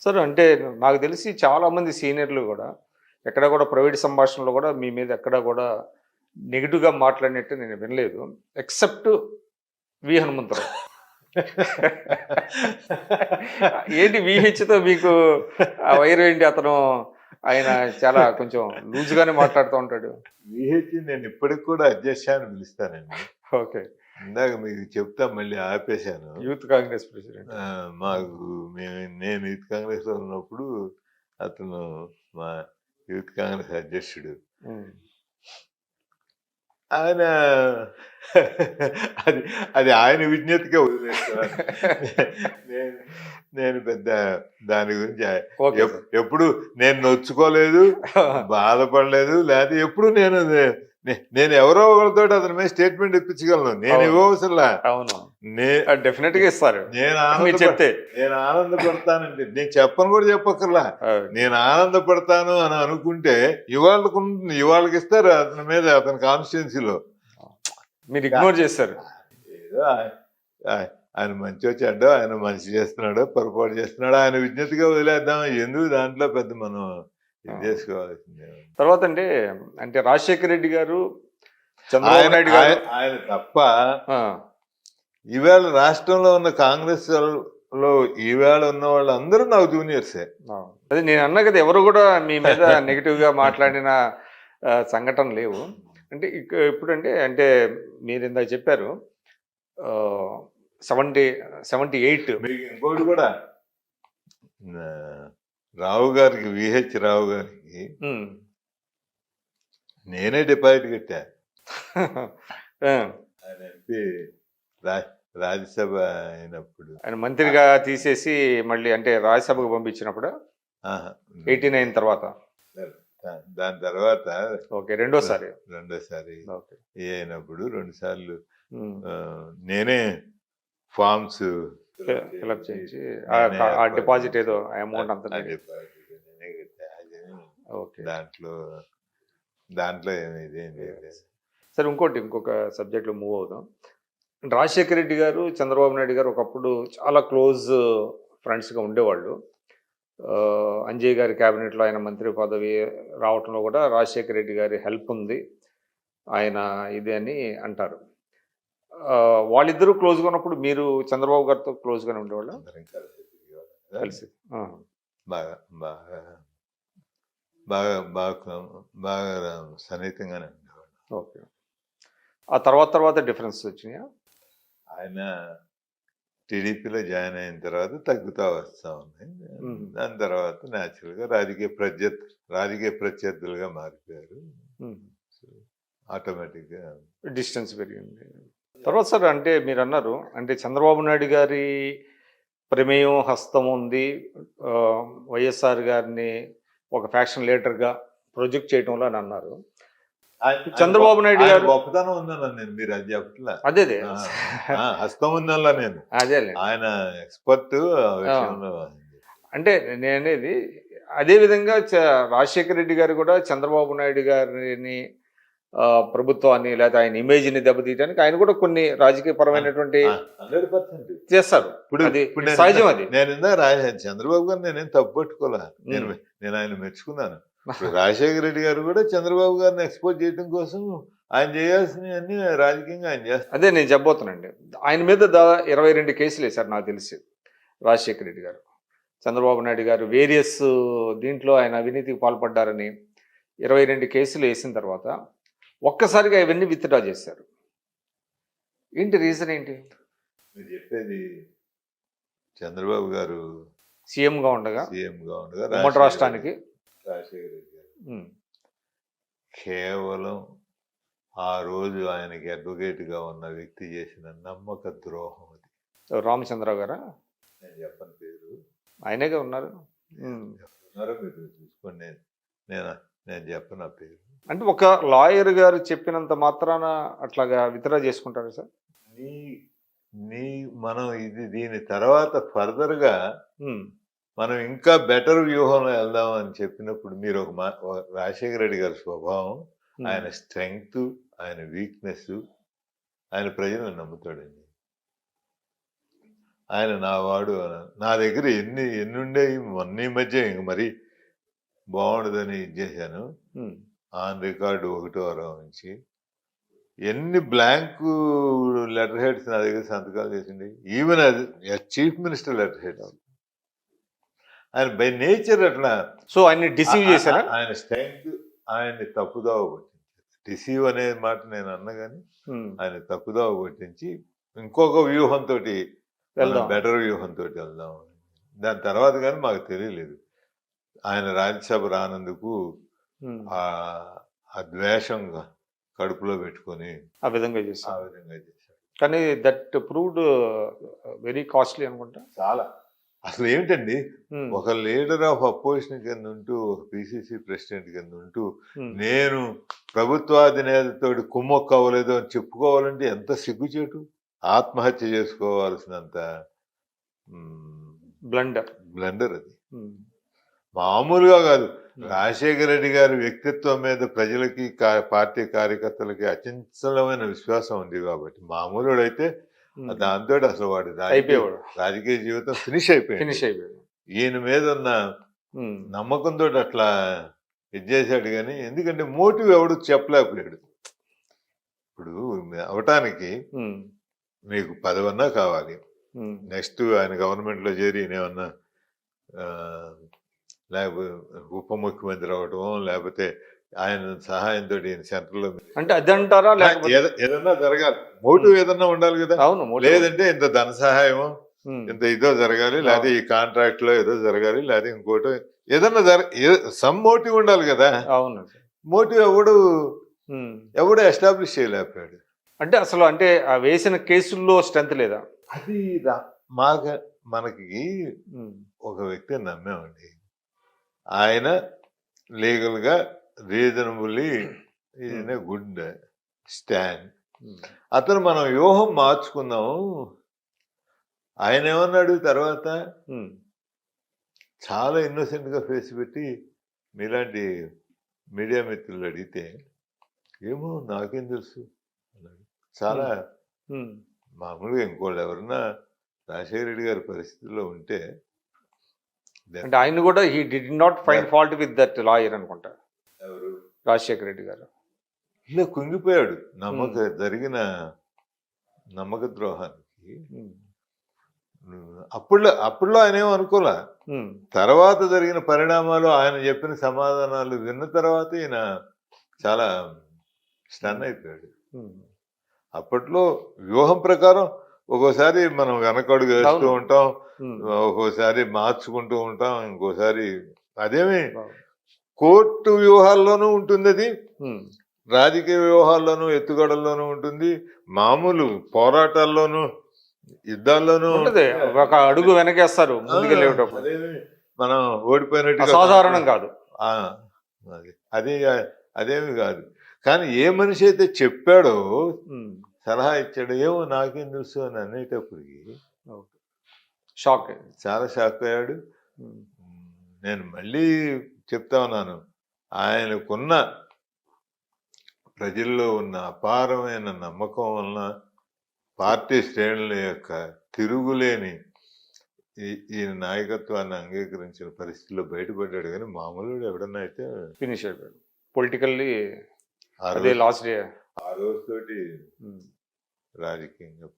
Sir అంటే నాకు తెలిసి చాలామంది సీనియర్లు గూడా, ఎక్కడ గూడా ప్రైవేట్ సంభాషణలో గూడా మీ మీద ఎక్కడ గూడా నెగెటివ్‌గా మాట్లాడినట్టు నేను వినలేదు. ఎక్సెప్ట్ వి. హనుమంతరావు. ఏంటి వీహెచ్‌తో మీకు ఆ వైరం ఏంటి? ఆయన చాలా కొంచెం లూజ్‌గానే మాట్లాడుతూ ఉంటాడు. విహెచ్ నేను ఇప్పటికి కూడా అధ్యక్ష అని పిలుస్తానండి. ఓకే. ఇందాక మీకు చెప్తా మళ్ళీ ఆపేశాను. Youth Congress president. మాకు నేను యూత్ కాంగ్రెస్‌లో ఉన్నప్పుడు అతను మా యూత్ కాంగ్రెస్ అధ్యక్షుడు. హ్మ్. ఆయన అది అది ఆయన విజ్ఞతకే వదిలేస్తున్నాను. నేను నేను పెద్ద దాని గురించి ఓకే సార్. ఎప్పుడు నేను నొచ్చుకోలేదు, బాధపడలేదు. లేకపోతే ఎప్పుడు నేను ఎవరో ఒకరితో అతని మీద స్టేట్మెంట్ ఇప్పించగలను. నేను ఇవ్వవసరంలా. అవును. డెఫినెట్‌గా ఇస్తారు. నేను చెప్తే. నేను ఆనందపడతానండి. నేను చెప్పను కూడా చెప్పక్కర్లా. నేను ఆనందపడతాను అని అనుకుంటే ఇవాళకి ఇస్తారు అతని మీద, అతని కాన్స్టిట్యున్సీలో. మీరు ఇగ్నోర్ చేస్తారు. ఏదో ఆయన మంచో చెడ్డో, ఆయన మంచి చేస్తున్నాడో పొరపాటు చేస్తున్నాడో ఆయన విజ్ఞతగా వదిలేద్దాం. ఎందుకు దాంట్లో పెద్ద మనం ఇది చేసుకోవాల్సిందే. తర్వాత అంటే రాజశేఖర రెడ్డి గారు, చంద్రబాబు నాయుడు గారు ఆయన తప్ప ఈవేళ రాష్ట్రంలో ఉన్న కాంగ్రెస్ లో ఈవేళ ఉన్న వాళ్ళందరూ నాకు జూనియర్సే. అదే నేను అన్నా కదా, ఎవరు కూడా మీ మీద నెగిటివ్ గా మాట్లాడిన సంఘటన లేవు. అంటే ఇప్పుడంటే అంటే మీరు ఇందాక చెప్పారు 78. మీకు ఇంకోటి కూడా రావు గారికి, విహెచ్ రావు గారికి నేనే డిపాజిట్ కట్టా. ఆయన ఎంపీ రాజ్యసభ అయినప్పుడు ఆయన మంత్రిగా తీసేసి మళ్ళీ అంటే రాజ్యసభకు పంపించినప్పుడు 89 తర్వాత, దాని తర్వాత ఓకే రెండోసారి అయినప్పుడు 2 సార్లు నేనే ఫార్మ్స్ ఫిలప్ చేయించి ఆ డిపాజిట్ ఏదో అమౌంట్ అంతా ఓకే. దాంట్లో ఇదేం లేదు. సరే, ఇంకొక సబ్జెక్ట్లో మూవ్ అవుదాం. రాజశేఖర రెడ్డి గారు, చంద్రబాబు నాయుడు గారు ఒకప్పుడు చాలా క్లోజ్ ఫ్రెండ్స్గా ఉండేవాళ్ళు. అంజయ్ గారి క్యాబినెట్లో ఆయన మంత్రి పదవి రావటంలో కూడా రాజశేఖర రెడ్డి గారి హెల్ప్ ఉంది ఆయన ఇది అని అంటారు. వాళ్ళిద్దరూ క్లోజ్గా ఉన్నప్పుడు మీరు చంద్రబాబు గారితో క్లోజ్గానే ఉండేవాళ్ళు? కలిసి బాగా బాగా బాగా బాగా బాగా సన్నిహితంగానే ఉండేవాళ్ళు. ఓకే. ఆ తర్వాత డిఫరెన్స్ వచ్చినాయా? ఆయన టీడీపీలో జాయిన్ అయిన తర్వాత తగ్గుతూ వస్తూ ఉంది. దాని తర్వాత న్యాచురల్గా రాజకీయ ప్రత్యర్థులుగా మారిపోయారు. ఆటోమేటిక్గా డిస్టెన్స్ పెరిగింది. తర్వాత సార్ అంటే మీరు అన్నారు అంటే చంద్రబాబు నాయుడు గారి ప్రమేయం హస్తం ఉంది, వైఎస్ఆర్ గారిని ఒక ఫ్యాక్షన్ లీడర్గా ప్రొజెక్ట్ చేయడంలో అని అన్నారు. చంద్రబాబు నాయుడు గారు గొప్పతనం ఉందన్నా నేను, మీరు అది చెప్పట్లా. అదే హస్తం ఉందల్లా నేను, అదే ఆయన ఎక్స్పర్ట్ విషయంలో. అంటే నేను అనేది అదే విధంగా రాజశేఖర రెడ్డి గారు కూడా చంద్రబాబు నాయుడు గారిని ప్రభుత్వాన్ని లేదా ఆయన ఇమేజ్ని దెబ్బతీయడానికి ఆయన కూడా కొన్ని రాజకీయ పరమైనటువంటి 100% చేస్తారు. ఇప్పుడు సహజం అది. నేను చంద్రబాబు గారు నేనేం తప్పు పట్టుకోలే. నేను ఆయన మెచ్చుకున్నాను. రాజశేఖర రెడ్డి గారు కూడా చంద్రబాబు గారిని ఎక్స్పోజ్ చేయడం కోసం ఆయన చేయాల్సినవన్నీ రాజకీయంగా ఆయన చేస్తారు. అదే నేను చెప్పబోతున్నాండి. ఆయన మీద 22 కేసులు వేశారు నాకు తెలిసి రాజశేఖర రెడ్డి గారు. చంద్రబాబు నాయుడు గారు వేరియస్ దీంట్లో ఆయన అవినీతికి పాల్పడ్డారని 22 కేసులు వేసిన తర్వాత ఒక్కసారిగా ఇవన్నీ విత్డ్రా చేశారు. ఏంటి రీజన్ ఏంటి? మీరు చెప్పేది చంద్రబాబు గారు సీఎంగా ఉండగా ఉమ్మడి రాష్ట్రానికి రాజశేఖర రెడ్డి గారు కేవలం ఆ రోజు ఆయనకి అడ్వకేట్గా ఉన్న వ్యక్తి చేసిన నమ్మక ద్రోహం అది. రామచంద్రరావు గారా? నేను చెప్పని పేరు, ఆయనేగా ఉన్నారు. మీరు చూసుకోండి, నేను చెప్పను ఆ పేరు. అంటే ఒక లాయర్ గారు చెప్పినంత మాత్రాన అట్లాగా విత్డ్రా చేసుకుంటారు సార్? మనం దీని తర్వాత ఫర్దర్గా మనం ఇంకా బెటర్ వ్యూహంలో వెళ్దాం అని చెప్పినప్పుడు మీరు రాజశేఖర రెడ్డి గారి స్వభావం, ఆయన స్ట్రెంగ్త్, ఆయన వీక్నెస్, ఆయన ప్రజలను నమ్ముతాడండి. ఆయన నా వాడు అన్నాను. నా దగ్గర ఎన్ని ఉండేవి మొన్న ఈ మధ్య ఇంక మరి బాగుండదని ఇది చేశాను. ఆన్ రికార్డు 1వ వారం నుంచి ఎన్ని బ్లాంక్ లెటర్ హెడ్స్ నా దగ్గర సంతకాలు చేసింది. ఈవెన్ అది చీఫ్ మినిస్టర్ లెటర్ హెడ్స్. ఆయన బై నేచర్ అట్లా. సో ఆయన్ని డిసీవ్ చేశారా? ఆయన స్ట్రెంగ్త్ ఆయన్ని తప్పుదోవ పట్టించారు. డిసీవ్ అనే మాట నేను అన్నా కానీ ఆయన తప్పుదోవ పట్టించి ఇంకొక వ్యూహంతో బెటర్ వ్యూహంతో వెళ్దాం. దాని తర్వాత కానీ మాకు తెలియలేదు ఆయన రాజ్యసభ రానందుకు ఆ ద్వేషంగా కడుపులో పెట్టుకొని ఆ విధంగా చేశారు. చేశాడు. కానీ దట్ ప్రూవ్డ్ వెరీ కాస్ట్లీ అనుకుంటా. చాలా. అసలు ఏమిటండి, ఒక లీడర్ ఆఫ్ అపోజిషన్ కింద ఉంటూ, ఒక పిసిసి ప్రెసిడెంట్ కింద ఉంటూ, నేను ప్రభుత్వాధినేతతో కుమ్మొక్క అవ్వలేదు అని చెప్పుకోవాలంటే ఎంత సిగ్గుచేటు. ఆత్మహత్య చేసుకోవాల్సినంత బ్లండర్ అది. మామూలుగా కాదు. రాజశేఖర రెడ్డి గారి వ్యక్తిత్వం మీద ప్రజలకి పార్టీ కార్యకర్తలకి అచంచలమైన విశ్వాసం ఉంది కాబట్టి మామూలుడు అయితే దాంతో అసలు వాడు రాజకీయ జీవితం ఫినిష్ అయిపోయింది. ఈయన మీద ఉన్న నమ్మకంతో అట్లా ఇది చేశాడు. కానీ ఎందుకంటే మోటివ్ ఎవడు చెప్పలేకపోయాడు. ఇప్పుడు అవటానికి మీకు పదవన్నా కావాలి. నెక్స్ట్ ఆయన గవర్నమెంట్ లో చేరి ఏమన్నా లేకపోతే ఉప ముఖ్యమంత్రి అవటం, లేకపోతే ఆయన సహాయంతో సెంట్రల్ అంటే అదంటారా? ఏదన్నా జరగాలి, మోటివ్ ఏదన్నా ఉండాలి కదా. అవును. లేదంటే ఇంత ధన సహాయం ఇంత ఇదో జరగాలి, లేకపోతే ఈ కాంట్రాక్ట్ లో ఏదో జరగాలి, లేకపోతే ఇంకోటి ఏదన్నా సమ్ మోటివ్ ఉండాలి కదా. అవును. మోటివ్ ఎవడు ఎస్టాబ్లిష్ చేయలేకపోయాడు. అంటే అసలు అంటే ఆ వేసిన కేసుల్లో స్ట్రెంత్ లేదా? అది మనకి ఒక వ్యక్తిని నమ్మామండి. ఆయన లీగల్ గా రీజనబుల్లీ గుడ్ స్టాండ్. అతను మనం వ్యూహం మార్చుకుందాం. ఆయన ఏమన్నాడు తర్వాత, చాలా ఇన్నోసెంట్ గా ఫేస్ పెట్టి మీలాంటి మీడియా మిత్రులు అడిగితే ఏమో నాకేం తెలుసు అన్నాడు. చాలా మామూలుగా ఇంకోళ్ళు ఎవరన్నా రాజశేఖర రెడ్డి గారి పరిస్థితుల్లో ఉంటే, అంటే ఆయన కూడా he did not find fault with that lawyer అనుకుంటా. ఎవరు? రాజశేఖర రెడ్డి గారు ఇలా కుంగిపోయాడు జరిగిన నమ్మక ద్రోహానికి. అప్పుడులో ఆయన ఏమో అనుకోలే. తర్వాత జరిగిన పరిణామాలు, ఆయన చెప్పిన సమాధానాలు విన్న తర్వాత ఈయన చాలా స్టన్ అయిపోయాడు. అప్పట్లో వ్యూహం ప్రకారం ఒక్కోసారి మనం వెనకడుగు వేస్తూ ఉంటాం, ఒక్కోసారి మార్చుకుంటూ ఉంటాం, ఇంకోసారి అదేమి కోర్టు వ్యూహాల్లోనూ ఉంటుంది, అది రాజకీయ వ్యూహాల్లోనూ ఎత్తుగడల్లోనూ ఉంటుంది, మామూలు పోరాటాల్లోనూ యుద్ధాల్లోనూ ఒక అడుగు వెనకేస్తారు ముందుకెళ్ళేటప్పుడు. మనం ఓడిపోయినట్టు సాధారణం కాదు అదేమి కాదు. కానీ ఏ మనిషి అయితే చెప్పాడో, సలహా ఇచ్చాడు, ఏమో నాకేం తెలుసు అని అనేటప్పటికి చాలా షాక్ అయ్యాడు. నేను మళ్ళీ చెప్తా ఉన్నాను, ఆయనకున్న ప్రజల్లో ఉన్న అపారమైన నమ్మకం వలన పార్టీ శ్రేణుల యొక్క తిరుగులేని ఈయన నాయకత్వాన్ని అంగీకరించిన పరిస్థితుల్లో బయటపడ్డాడు. కానీ మామూలు ఎవడన్నా అయితే ఫినిష్ అయిపోయాడు పొలిటికల్లీ. అదే లాస్ట్ డే ఆ రోజుతోటి రాజకీయంగా